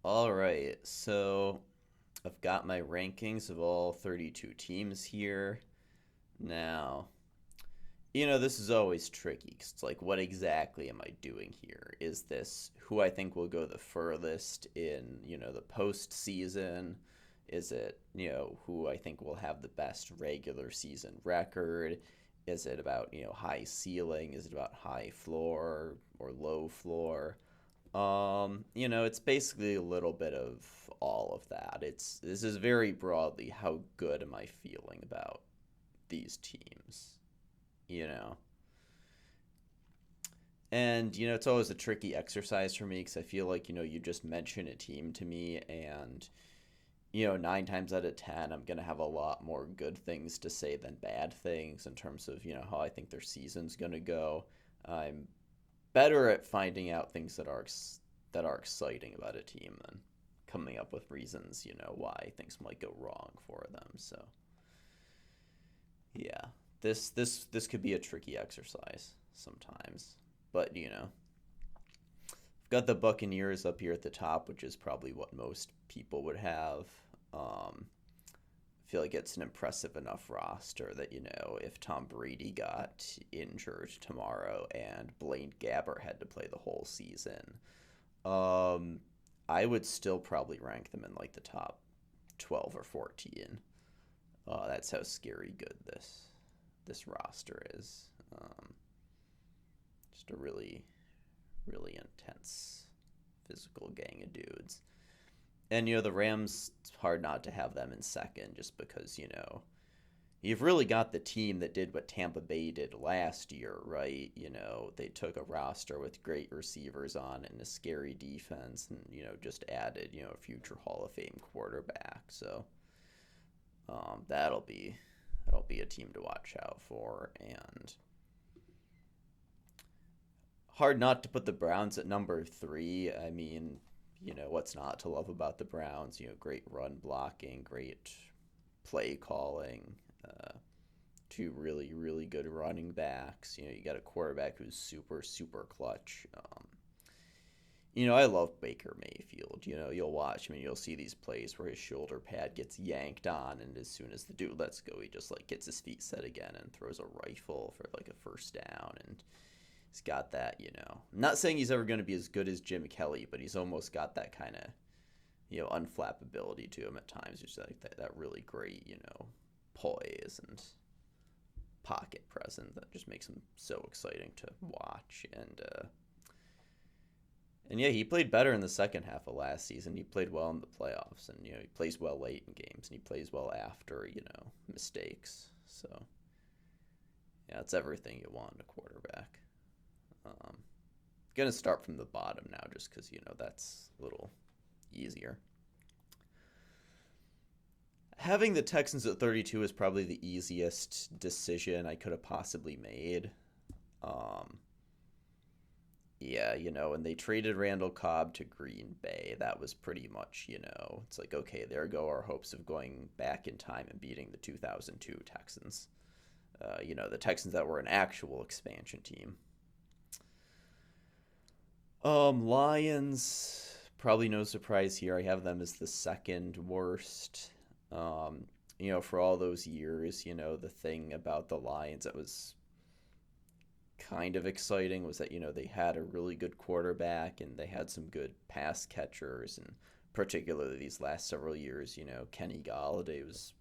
All right, so I've got my rankings of all 32 teams here. Now, this is always tricky 'cause it's like, what exactly am I doing here? Is this who I think will go the furthest in, the postseason? Is it, who I think will have the best regular season record? Is it about, high ceiling? Is it about high floor or low floor? It's basically a little bit of all of that. This is very broadly how good am I feeling about these teams, you know. And it's always a tricky exercise for me because I feel like you just mention a team to me, and 9 times out of 10, I'm gonna have a lot more good things to say than bad things in terms of how I think their season's gonna go. I'm better at finding out things that are exciting about a team than coming up with reasons, why things might go wrong for them. So yeah, this could be a tricky exercise sometimes, but I've got the Buccaneers up here at the top, which is probably what most people would have. I feel like it's an impressive enough roster that if Tom Brady got injured tomorrow and Blaine Gabbert had to play the whole season, um, I would still probably rank them in like the top 12 or 14. That's how scary good this roster is. Just a really really intense physical gang of dudes. And the Rams, it's hard not to have them in second just because you've really got the team that did what Tampa Bay did last year, right? They took a roster with great receivers on it and a scary defense and, just added, a future Hall of Fame quarterback. So that'll be a team to watch out for. And hard not to put the Browns at number three. I mean, what's not to love about the Browns? Great run blocking, great play calling, uh, two really, really good running backs. You got a quarterback who's super, super clutch. I love Baker Mayfield. You'll watch him and you'll see these plays where his shoulder pad gets yanked on, and as soon as the dude lets go, he just like gets his feet set again and throws a rifle for like a first down. And he's got that. I'm not saying he's ever going to be as good as Jim Kelly, but he's almost got that kind of unflappability to him at times. Just like that really great poise and pocket presence that just makes him so exciting to watch. And yeah, he played better in the second half of last season. He played well in the playoffs, and he plays well late in games, and he plays well after mistakes. So yeah, it's everything you want in a quarterback. Um, Gonna start from the bottom now, just because that's a little easier. Having the Texans at 32 is probably the easiest decision I could have possibly made. Um, yeah, when they traded Randall Cobb to Green Bay, that was pretty much, it's like, okay, there go our hopes of going back in time and beating the 2002 Texans. The Texans that were an actual expansion team. Lions, probably no surprise here. I have them as the second worst. Um, for all those years, the thing about the Lions that was kind of exciting was that they had a really good quarterback and they had some good pass catchers, and particularly these last several years, Kenny Galladay was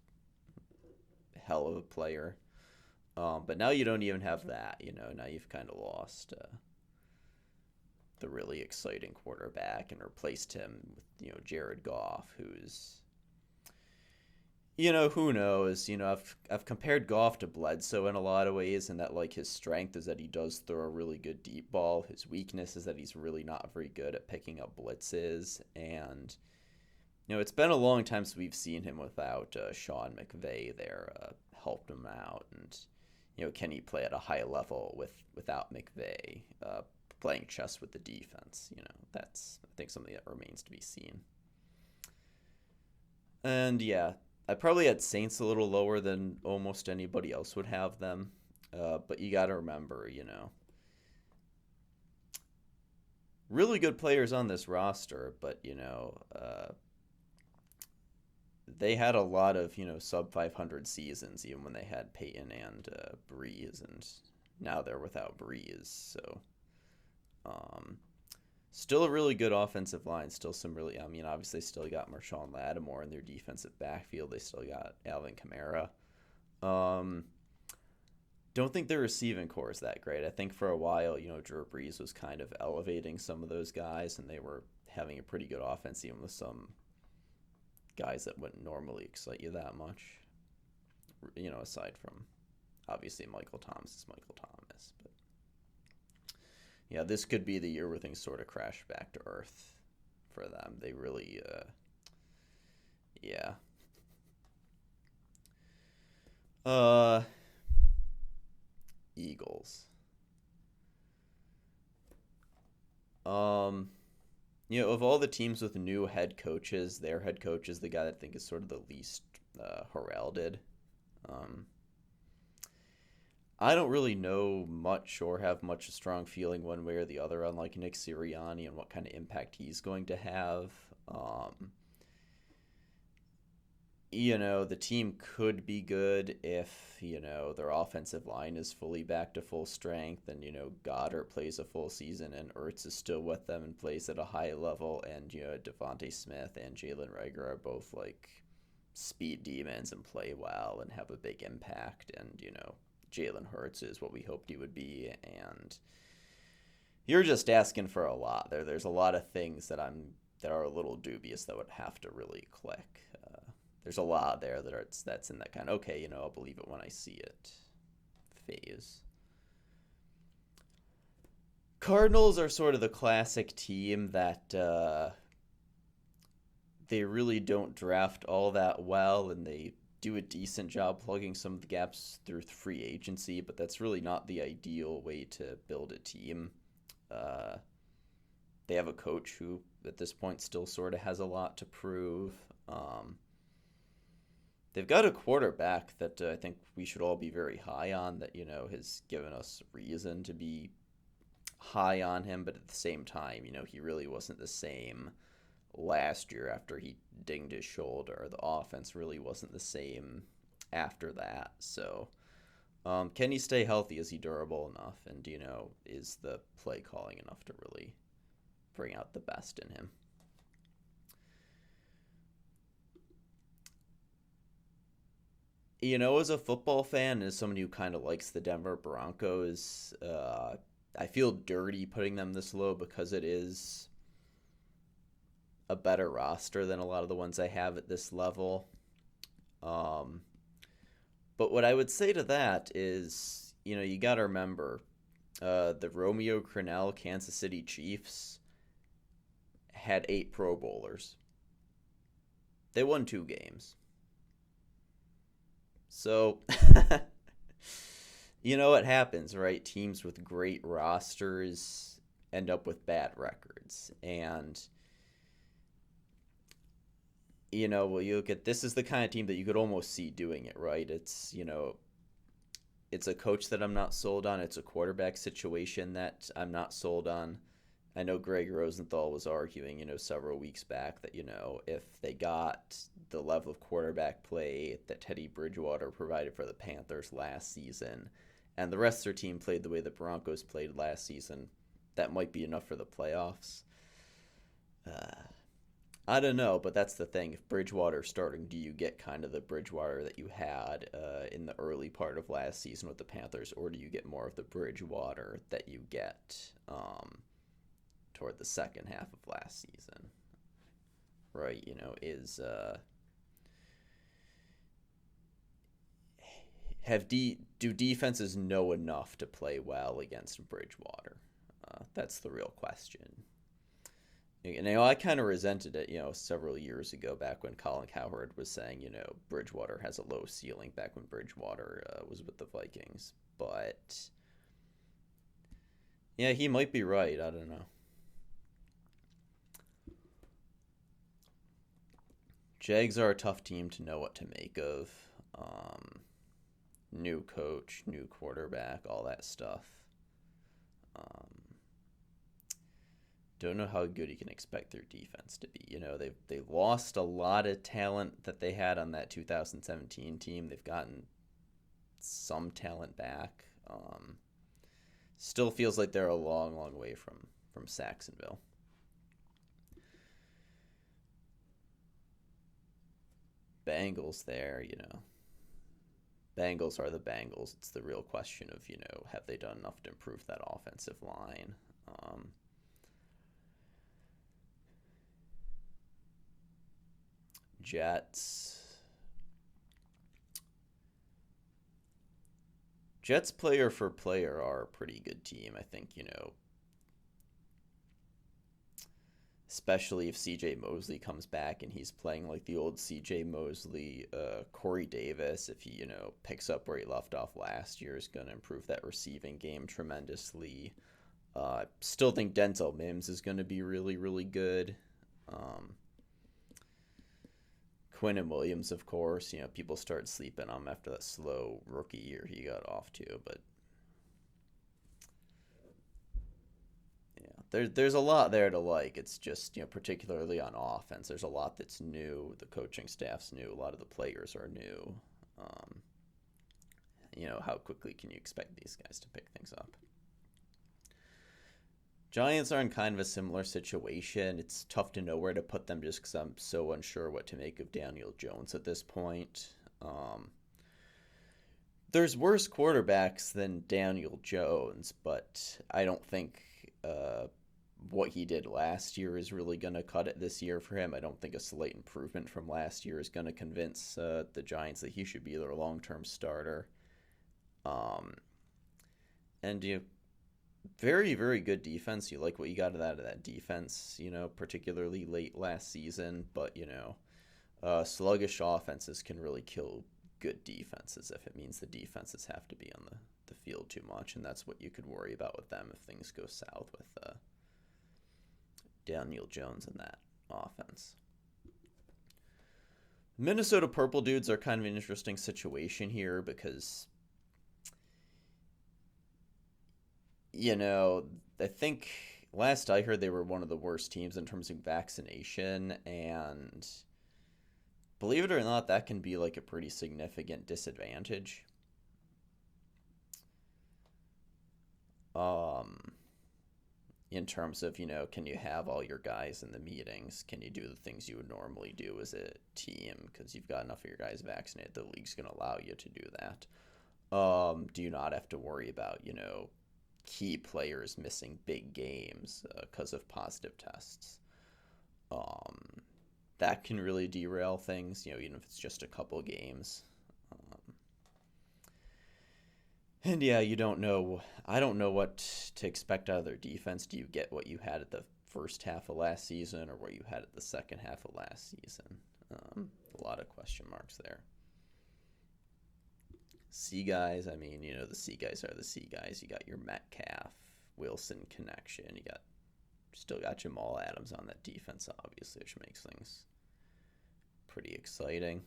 a hell of a player. But now you don't even have that. Now you've kind of lost the really exciting quarterback and replaced him with Jared Goff, who's who knows? I've compared Goff to Bledsoe in a lot of ways, and that like his strength is that he does throw a really good deep ball. His weakness is that he's really not very good at picking up blitzes, and it's been a long time since we've seen him without Sean McVay there helped him out, and can he play at a high level without McVay playing chess with the defense? That's I think something that remains to be seen. And yeah, I probably had Saints a little lower than almost anybody else would have them. But you got to remember, really good players on this roster, but they had a lot of sub 500 seasons even when they had Peyton and Breeze, and now they're without Breeze. So um, still a really good offensive line. Still some really, I mean, obviously still got Marshawn Lattimore in their defensive backfield. They still got Alvin Kamara. Um, don't think their receiving core is that great. I think for a while, Drew Brees was kind of elevating some of those guys, and they were having a pretty good offense, even with some guys that wouldn't normally excite you that much. Aside from obviously Michael Thomas is Michael Thomas, but yeah, this could be the year where things sort of crash back to earth for them. They really, yeah. Uh, Eagles. Um, of all the teams with new head coaches, their head coach is the guy that I think is sort of the least heralded. Um, I don't really know much or have much a strong feeling one way or the other on like Nick Sirianni and what kind of impact he's going to have. Um, the team could be good if, their offensive line is fully back to full strength and, Goddard plays a full season and Ertz is still with them and plays at a high level and, Devontae Smith and Jalen Reagor are both like speed demons and play well and have a big impact and, Jalen Hurts is what we hoped he would be, and you're just asking for a lot there. There's a lot of things that are a little dubious that would have to really click. There's a lot there that's in that kind of okay, I'll believe it when I see it phase. Cardinals are sort of the classic team that they really don't draft all that well, and they do a decent job plugging some of the gaps through free agency, but that's really not the ideal way to build a team. Uh, they have a coach who, at this point, still sort of has a lot to prove. They've got a quarterback that I think we should all be very high on, that, has given us reason to be high on him, but at the same time, he really wasn't the same last year after he dinged his shoulder. The offense really wasn't the same after that. So, can he stay healthy? Is he durable enough? And, is the play calling enough to really bring out the best in him? As a football fan, as someone who kind of likes the Denver Broncos, I feel dirty putting them this low because it is a better roster than a lot of the ones I have at this level. Um, but what I would say to that is, you got to remember the Romeo Crennel Kansas City Chiefs had 8 Pro Bowlers. They won 2 games. So, what happens, right? Teams with great rosters end up with bad records. And, well, you look at this is the kind of team that you could almost see doing it, right? It's a coach that I'm not sold on. It's a quarterback situation that I'm not sold on. I know Greg Rosenthal was arguing, several weeks back that, if they got the level of quarterback play that Teddy Bridgewater provided for the Panthers last season, and the rest of their team played the way the Broncos played last season, that might be enough for the playoffs. I don't know, but that's the thing. If Bridgewater's starting, do you get kind of the Bridgewater that you had in the early part of last season with the Panthers, or do you get more of the Bridgewater that you get toward the second half of last season? Right, do defenses know enough to play well against Bridgewater? That's the real question. I kind of resented it, several years ago back when Colin Cowherd was saying, Bridgewater has a low ceiling back when Bridgewater was with the Vikings. But, yeah, he might be right. I don't know. Jags are a tough team to know what to make of. New coach, new quarterback, all that stuff. Um, don't know how good you can expect their defense to be. You know, they lost a lot of talent that they had on that 2017 team. They've gotten some talent back. Still feels like they're a long, long way from Saxonville. Bengals there, you know. Bengals are the Bengals. It's the real question of, you know, have they done enough to improve that offensive line? Um, Jets. Jets player for player are a pretty good team. I think, you know, especially if CJ Mosley comes back and he's playing like the old CJ Mosley, Corey Davis, if he, you know, picks up where he left off last year, is going to improve that receiving game tremendously. Still think Denzel Mims is going to be really, really good. Um, Quinnen Williams, of course, you know, people started sleeping on him after that slow rookie year he got off to, but yeah, there's a lot there to like. It's just, you know, particularly on offense, there's a lot that's new. The coaching staff's new. A lot of the players are new. Um, you know, how quickly can you expect these guys to pick things up? Giants are in kind of a similar situation. It's tough to know where to put them just because I'm so unsure what to make of Daniel Jones at this point. Um, there's worse quarterbacks than Daniel Jones, but I don't think uh, what he did last year is really going to cut it this year for him. I don't think a slight improvement from last year is going to convince the Giants that he should be their long term starter. Um, and you very, very good defense. You like what you got out of that defense, you know, particularly late last season. But, you know, sluggish offenses can really kill good defenses if it means the defenses have to be on the field too much. And that's what you could worry about with them if things go south with Daniel Jones in that offense. Minnesota Purple Dudes are kind of an interesting situation here because, you know, I think last I heard they were one of the worst teams in terms of vaccination, and believe it or not, that can be like a pretty significant disadvantage. Um, in terms of, you know, can you have all your guys in the meetings? Can you do the things you would normally do as a team? Because you've got enough of your guys vaccinated, the league's going to allow you to do that. Do you not have to worry about, you know, key players missing big games because of positive tests? Um, that can really derail things, you know, even if it's just a couple games. Um, and yeah, you don't know. I don't know what to expect out of their defense. Do you get what you had at the first half of last season or what you had at the second half of last season? A lot of question marks there. C guys, I mean, you know, the C guys are the C guys. You got your Metcalf, Wilson connection. You got still got Jamal Adams on that defense, obviously, which makes things pretty exciting.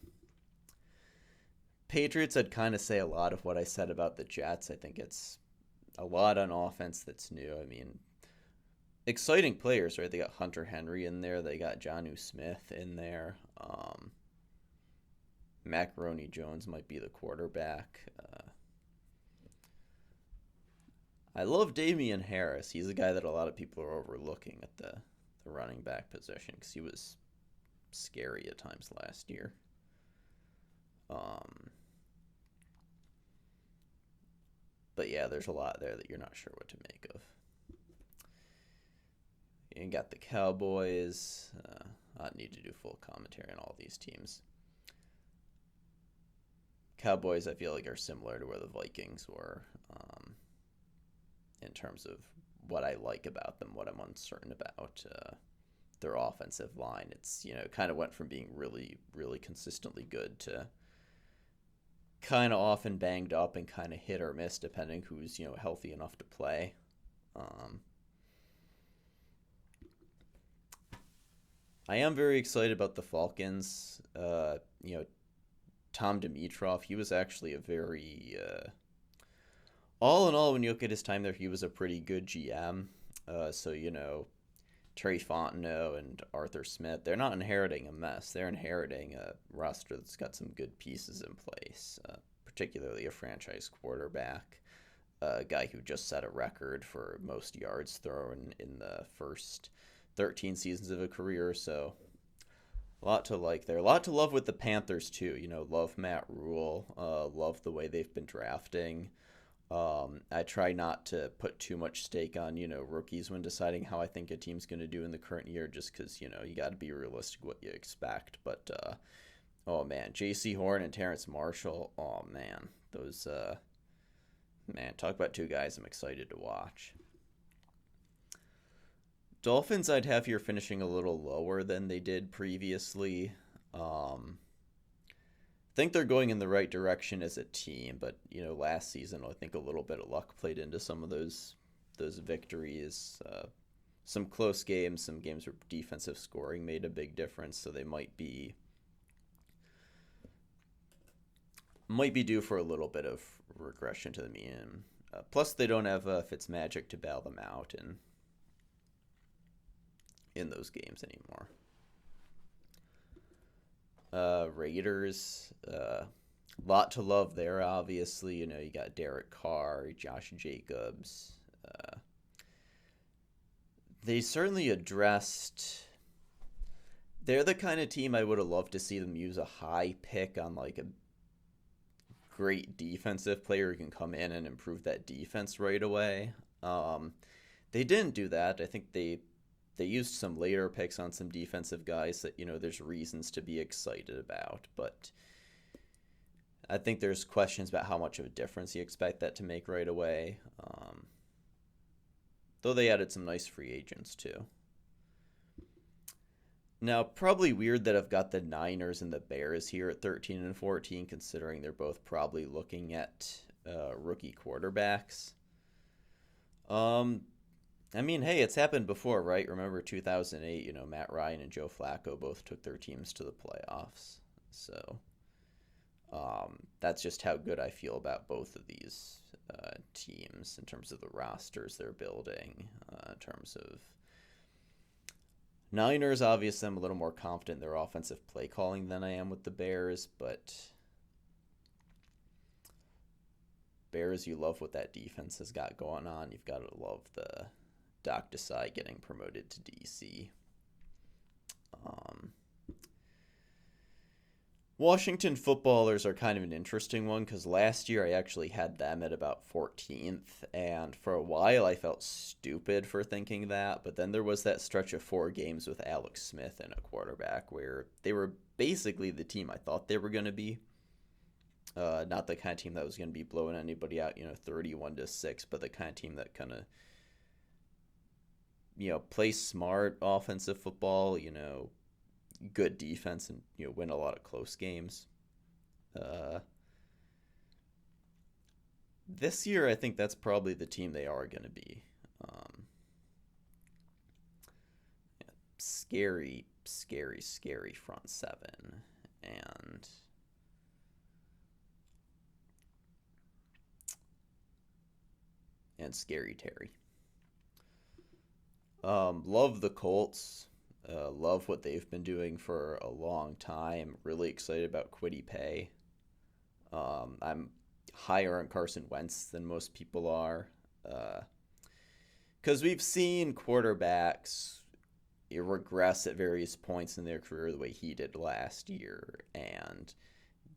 Patriots, I'd kind of say a lot of what I said about the Jets. I think it's a lot on offense that's new. I mean, exciting players, right? They got Hunter Henry in there. They got Jonnu Smith in there. Macaroni Jones might be the quarterback. I love Damian Harris. He's a guy that a lot of people are overlooking at the running back position because he was scary at times last year. Um, but yeah, there's a lot there that you're not sure what to make of. You got the Cowboys. I need to do full commentary on all these teams. Cowboys, I feel like, are similar to where the Vikings were in terms of what I like about them, what I'm uncertain about. Their offensive line, it's, you know, kind of went from being really, really consistently good to kind of often banged up and kind of hit or miss depending who's, you know, healthy enough to play. Um, I am very excited about the Falcons. You know, Tom Dimitrov, he was actually a very, all in all, when you look at his time there, he was a pretty good GM. So, you know, Trey Fontenot and Arthur Smith, they're not inheriting a mess. They're inheriting a roster that's got some good pieces in place, particularly a franchise quarterback, a guy who just set a record for most yards thrown in the first 13 seasons of a career. So a lot to like there. A lot to love with the Panthers, too. Love Matt Rule. Love the way they've been drafting. I try not to put too much stake on, rookies when deciding how I think a team's going to do in the current year, just because, you got to be realistic what you expect. But, oh man, J.C. Horn and Terrence Marshall, oh man, those, man, talk about two guys I'm excited to watch. Dolphins, I'd have here finishing a little lower than they did previously. Think they're going in the right direction as a team, but last season I think a little bit of luck played into some of those victories. Some close games, some games where defensive scoring made a big difference, so they might be due for a little bit of regression to the mean. Plus, they don't have Fitzmagic to bail them out in those games anymore. Raiders, lot to love there, obviously. You got Derek Carr, Josh Jacobs. They certainly addressed. They're the kind of team I would have loved to see them use a high pick on like a great defensive player who can come in and improve that defense right away. They didn't do that. I think they used some later picks on some defensive guys that, there's reasons to be excited about. But I think there's questions about how much of a difference you expect that to make right away. Though they added some nice free agents, too. Now, probably weird that I've got the Niners and the Bears here at 13 and 14, considering they're both probably looking at rookie quarterbacks. I mean, hey, it's happened before, right? Remember 2008, Matt Ryan and Joe Flacco both took their teams to the playoffs. So that's just how good I feel about both of these teams in terms of the rosters they're building, in terms of Niners. Obviously, I'm a little more confident in their offensive play calling than I am with the Bears, but Bears, you love what that defense has got going on. You've got to love the Doc Desai getting promoted to DC. Washington footballers are kind of an interesting one because last year I actually had them at about 14th, and for a while I felt stupid for thinking that, but then there was that stretch of 4 games with Alex Smith and a quarterback where they were basically the team I thought they were going to be. Not the kind of team that was going to be blowing anybody out, 31-6, but the kind of team that kind of play smart offensive football, good defense, and win a lot of close games. This year, I think that's probably the team they are going to be. Scary, scary, scary front seven, and scary Terry. Love the Colts. Love what they've been doing for a long time. Really excited about Kwity Paye. I'm higher on Carson Wentz than most people are. Because we've seen quarterbacks regress at various points in their career the way he did last year and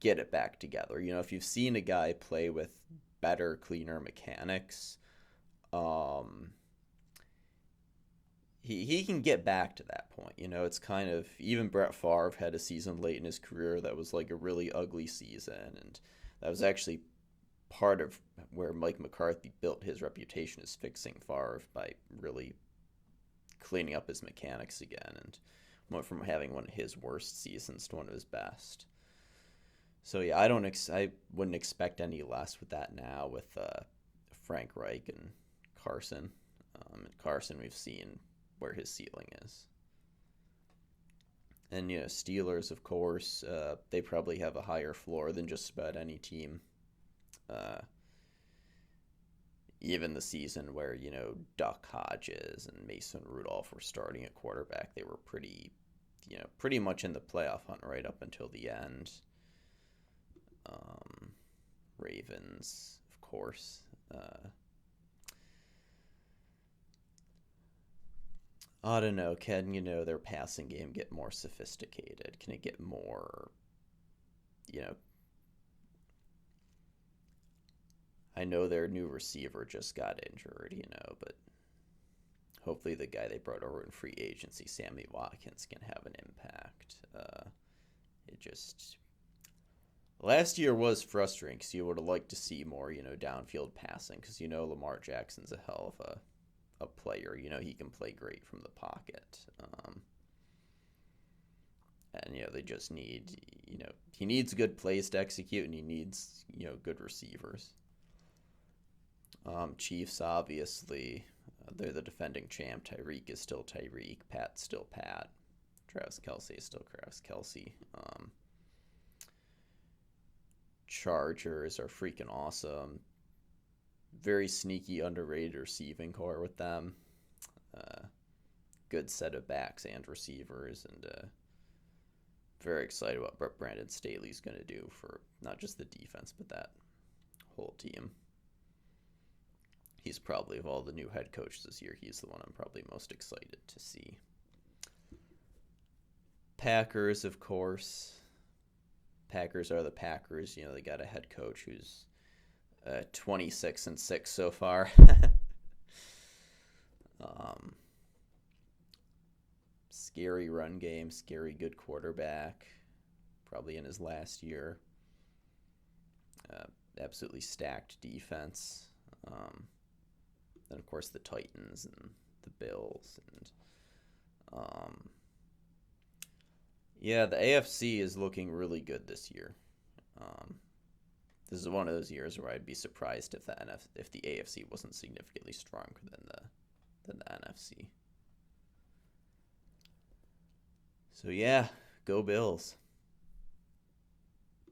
get it back together. If you've seen a guy play with better, cleaner mechanics, he can get back to that point. It's kind of, even Brett Favre had a season late in his career that was like a really ugly season, and that was actually part of where Mike McCarthy built his reputation as fixing Favre by really cleaning up his mechanics again, and went from having one of his worst seasons to one of his best. So yeah, I wouldn't expect any less with that now with Frank Reich and Carson. Carson, we've seen where his ceiling is. And Steelers, of course, they probably have a higher floor than just about any team. even the season where, Duck Hodges and Mason Rudolph were starting at quarterback, they were pretty much in the playoff hunt right up until the end. Ravens, of course. I don't know. Can, their passing game get more sophisticated? Can it get more, you know, I know their new receiver just got injured, but hopefully the guy they brought over in free agency, Sammy Watkins, can have an impact. It just last year was frustrating because you would have liked to see more, downfield passing because Lamar Jackson's a hell of a player. He can play great from the pocket. And they just need, he needs good plays to execute, and he needs, good receivers. Chiefs, obviously, they're the defending champ. Tyreek is still Tyreek. Pat's still Pat. Travis Kelce is still Travis Kelce. Chargers are freaking awesome. Very sneaky, underrated receiving core with them. Good set of backs and receivers, and very excited what Brandon Staley's going to do for not just the defense, but that whole team. He's probably, of all the new head coaches this year, he's the one I'm probably most excited to see. Packers, of course. Packers are the Packers. They got a head coach who's 26-6 so far. Scary run game, scary good quarterback, probably in his last year. Absolutely stacked defense. Then, of course, the Titans and the Bills. And yeah, the AFC is looking really good this year. This is one of those years where I'd be surprised if the AFC wasn't significantly stronger than the NFC. So yeah, go Bills.